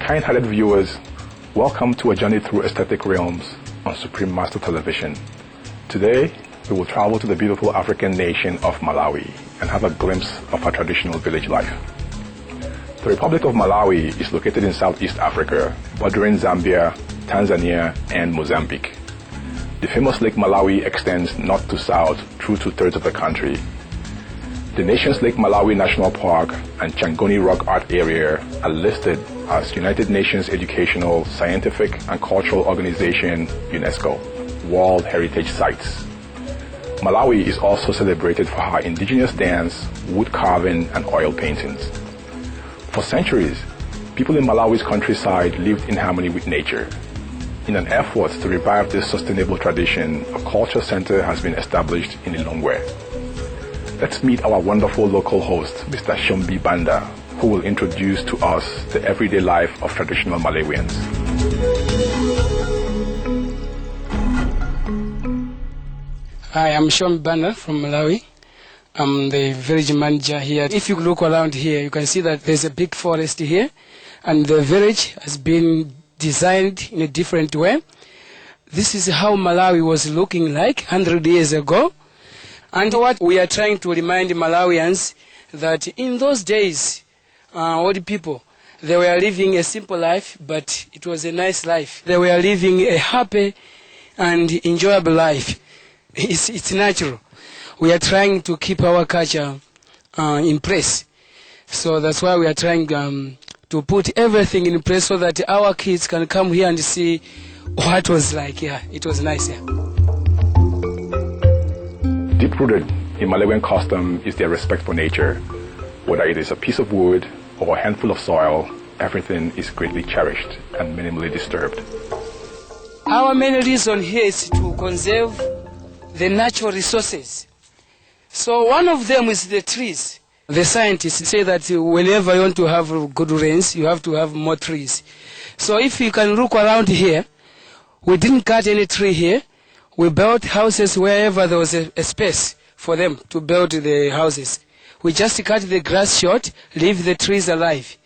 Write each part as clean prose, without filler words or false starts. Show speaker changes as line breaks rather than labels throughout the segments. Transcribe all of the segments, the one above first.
Kind-hearted viewers, welcome to a journey through aesthetic realms on Supreme Master Television. Today, we will travel to the beautiful African nation of Malawi and have a glimpse of our traditional village life. The Republic of Malawi is located in Southeast Africa, bordering Zambia, Tanzania, and Mozambique. The famous Lake Malawi extends north to south through two-thirds of the country. The nation's Lake Malawi National Park and Changoni Rock Art Area are listed as United Nations Educational, Scientific and Cultural Organization UNESCO World Heritage Sites. Malawi is also celebrated for her indigenous dance, wood carving and oil paintings. For centuries, people in Malawi's countryside lived in harmony with nature. In an effort to revive this sustainable tradition, a culture center has been established in Lilongwe. Let's meet our wonderful local host, Mr. Shombi Banda, who will introduce to us the everyday life of traditional Malawians.
Hi, I'm Shombi Banda from Malawi. I'm the village manager here. If you look around here, you can see that there's a big forest here, and the village has been designed in a different way. This is how Malawi was looking like 100 years ago. And what we are trying to remind Malawians that in those days, old people, they were living a simple life, but it was a nice life. They were living a happy and enjoyable life. It's natural. We are trying to keep our culture in place. So that's why we are trying to put everything in place so that our kids can come here and see what was like. Yeah, it was nice. Yeah.
Deep-rooted in Malawian custom is their respect for nature. Whether it is a piece of wood or a handful of soil, everything is greatly cherished and minimally disturbed.
Our main reason here is to conserve the natural resources. So one of them is the trees. The scientists say that whenever you want to have good rains, you have to have more trees. So if you can look around here, we didn't cut any tree here. We built houses wherever there was a space for them to build the houses. We just cut the grass short, leave the trees alive,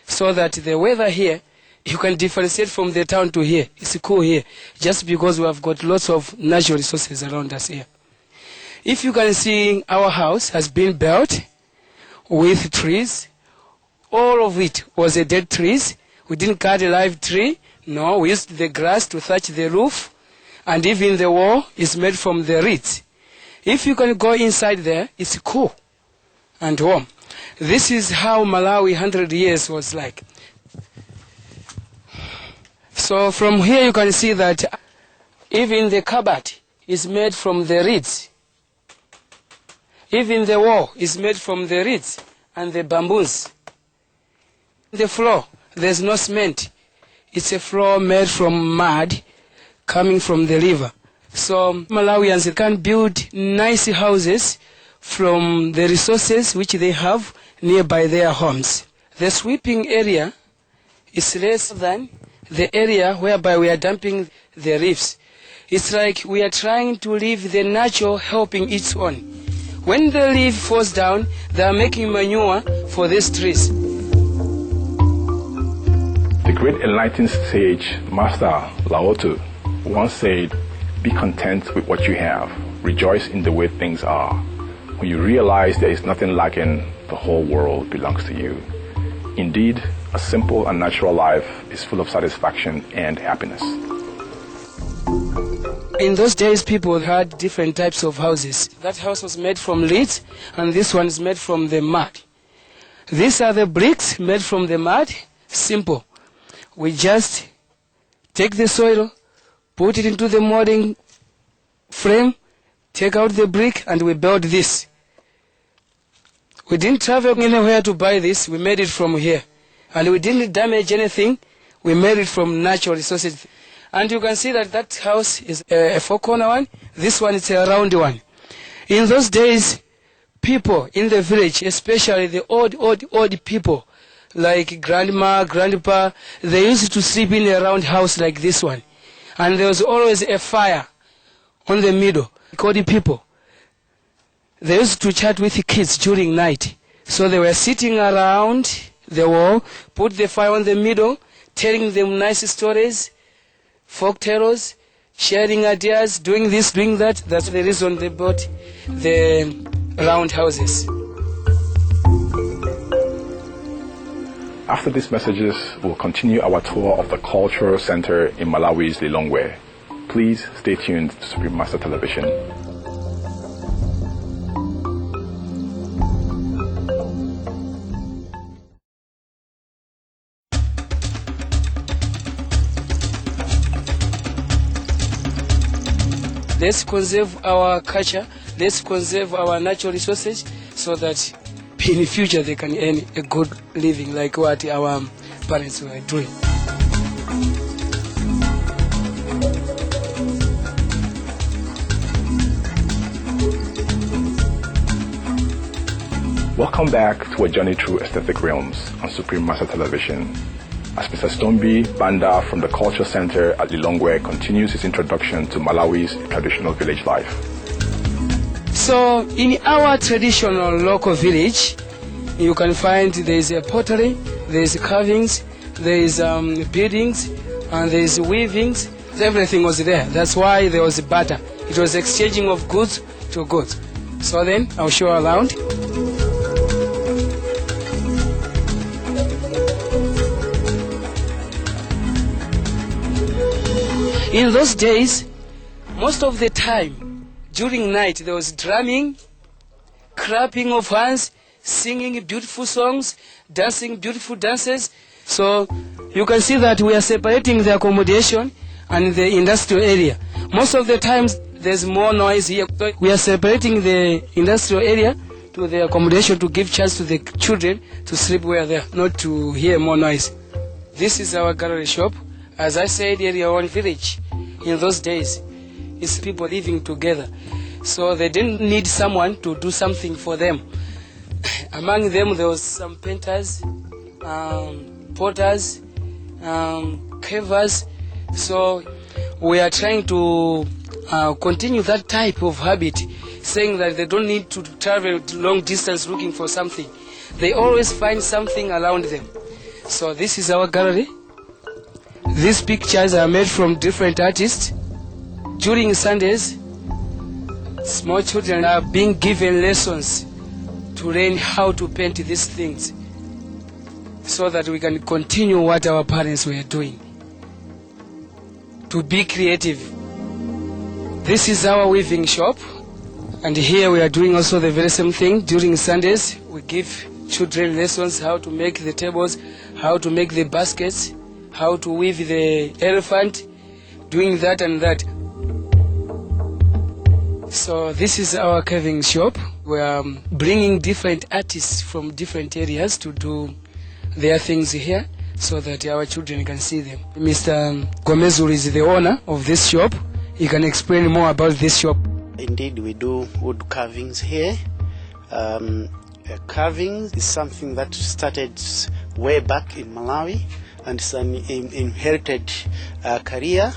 so that the weather here, you can differentiate from the town to here. It's cool here, just because we have got lots of natural resources around us here. If you can see, our house has been built with trees. All of it was a dead trees. We didn't cut a live tree. No, we used the grass to thatch the roof. And even the wall is made from the reeds. If you can go inside there, it's cool and warm. This is how Malawi 100 years was like. So from here you can see that even the cupboard is made from the reeds. Even the wall is made from the reeds and the bamboos. The floor, there's no cement. It's a floor made from mud coming from the river. So Malawians can build nice houses from the resources which they have nearby their homes. The sweeping area is less than the area whereby we are dumping the reefs. It's like we are trying to leave the nature helping its own. When the leaf falls down, they are making manure for these trees.
The great enlightened sage, Master Laotu, once said, "Be content with what you have. Rejoice in the way things are. When you realize there is nothing lacking, the whole world belongs to you." Indeed, a simple and natural life is full of satisfaction and happiness.
In those days, people had different types of houses. That house was made from reeds, and this one is made from the mud. These are the bricks made from the mud. Simple. We just take the soil, put it into the molding frame, take out the brick, and we build this. We didn't travel anywhere to buy this. We made it from here. And we didn't damage anything. We made it from natural resources. And you can see that that house is a four-corner one. This one is a round one. In those days, people in the village, especially the old people, like grandma, grandpa, they used to sleep in a round house like this one. And there was always a fire on the middle. Old people, they used to chat with the kids during night. So they were sitting around the wall, put the fire on the middle, telling them nice stories, folk tales, sharing ideas, doing this, doing that. That's the reason they built the round houses.
After these messages, we'll continue our tour of the Cultural Center in Malawi's Lilongwe. Please stay tuned to Supreme Master Television.
Let's conserve our culture, let's conserve our natural resources so that in the future they can earn a good living like what our parents were doing.
Welcome back to a journey through aesthetic realms on Supreme Master Television. As Mr. Stombi Banda from the Culture Center at Lilongwe continues his introduction to Malawi's traditional village life.
So in our traditional local village, you can find there is a pottery, there is carvings, there is buildings, and there is weavings. Everything was there. That's why there was barter. It was exchanging of goods to goods. So then I'll show you around. In those days, most of the time, during night, there was drumming, clapping of hands, singing beautiful songs, dancing beautiful dances. So you can see that we are separating the accommodation and the industrial area. Most of the times, there's more noise here. We are separating the industrial area to the accommodation to give chance to the children to sleep where they are, not to hear more noise. This is our gallery shop. As I said earlier, one village in those days is people living together. So they didn't need someone to do something for them. Among them, there was some painters, potters, carvers. So we are trying to continue that type of habit, saying that they don't need to travel long distance looking for something. They always find something around them. So this is our gallery. These pictures are made from different artists. During Sundays, small children are being given lessons to learn how to paint these things so that we can continue what our parents were doing, to be creative. This is our weaving shop, and here we are doing also the very same thing. During Sundays, we give children lessons how to make the tables, how to make the baskets, how to weave the elephant, doing that and that. So this is our carving shop. We are bringing different artists from different areas to do their things here so that our children can see them. Mr. Gomezul is the owner of this shop. He can explain more about this shop.
Indeed, we do wood carvings here. Carving is something that started way back in Malawi, and it's an inherited career.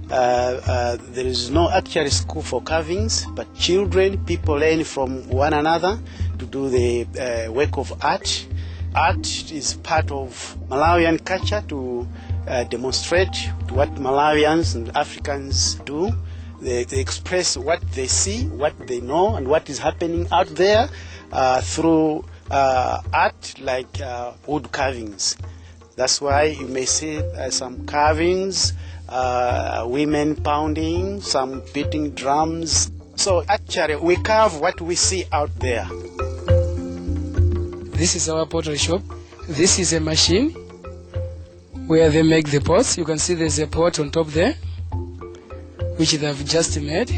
There is no actual school for carvings, but people learn from one another to do the work of art. Art is part of Malawian culture to demonstrate what Malawians and Africans do. They express what they see, what they know, and what is happening out there through art like wood carvings. That's why you may see some carvings, women pounding, some beating drums. So actually we carve what we see out there.
This is our pottery shop. This is a machine where they make the pots. You can see there's a pot on top there, which they've just made.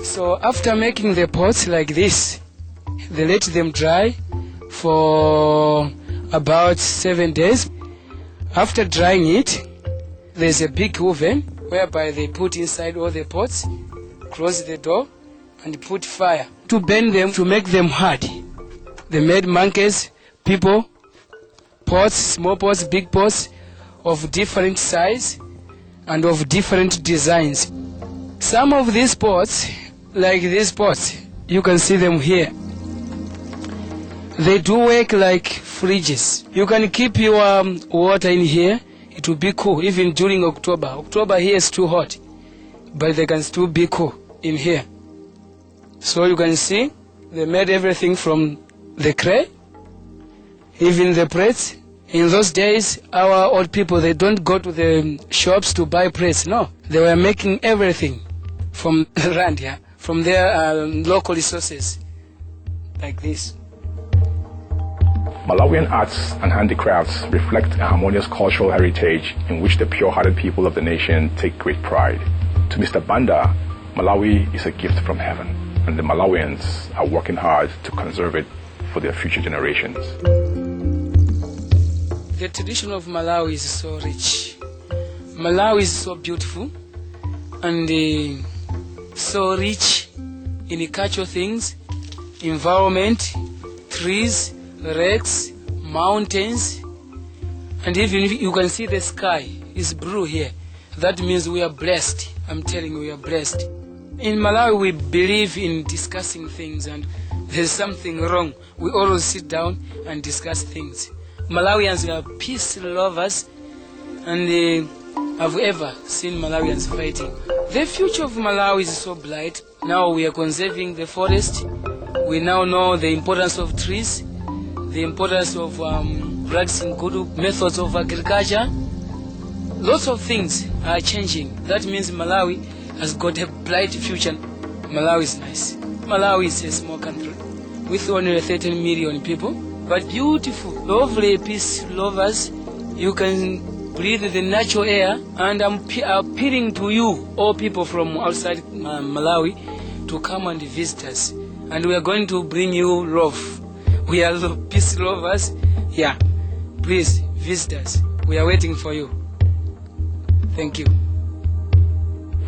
So after making the pots like this, they let them dry for about 7 days. After drying it, there's a big oven whereby they put inside all the pots, close the door, and put fire to burn them, to make them hard. They made monkeys, people, pots, small pots, big pots of different size and of different designs. Some of these pots, like these pots, you can see them here. They do work like fridges. You can keep your water in here. to be cool, even during October. October here is too hot, but they can still be cool in here. So you can see, they made everything from the clay, even the plates. In those days, our old people, they don't go to the shops to buy plates. No, they were making everything from the land, yeah, from their local resources, like this.
Malawian arts and handicrafts reflect a harmonious cultural heritage in which the pure-hearted people of the nation take great pride. To Mr. Banda, Malawi is a gift from heaven, and the Malawians are working hard to conserve it for their future generations.
The tradition of Malawi is so rich. Malawi is so beautiful and so rich in cultural things, environment, trees, lakes, mountains, and even if you can see the sky is blue here. That means we are blessed. I'm telling you, we are blessed. In Malawi, we believe in discussing things, and there's something wrong. We always sit down and discuss things. Malawians are peace lovers, and I've ever seen Malawians fighting. The future of Malawi is so bright. Now we are conserving the forest. We now know the importance of trees, the importance of practicing good methods of agriculture. Lots of things are changing. That means Malawi has got a bright future. Malawi is nice. Malawi is a small country with only 13 million people, but beautiful, lovely peace lovers. You can breathe the natural air, and I'm appealing to you, all people from outside Malawi, to come and visit us. And we are going to bring you love. We are peace lovers. Yeah, please visit us. We are waiting for you. Thank you.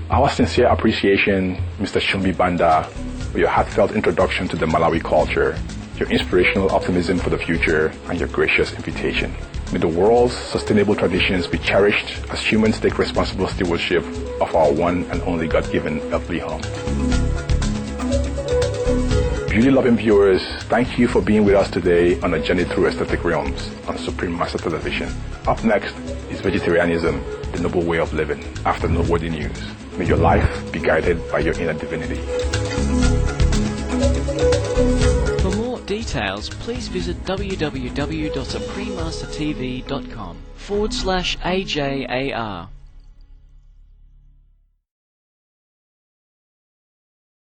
Our sincere appreciation, Mr. Shumbi Banda, for your heartfelt introduction to the Malawi culture, your inspirational optimism for the future, and your gracious invitation. May the world's sustainable traditions be cherished as humans take responsible stewardship of our one and only God-given earthly home. Beauty-loving viewers, thank you for being with us today on a journey through aesthetic realms on Supreme Master Television. Up next is vegetarianism, the noble way of living, after noteworthy news. May your life be guided by your inner divinity.
For more details, please visit www.suprememastertv.com/AJAR.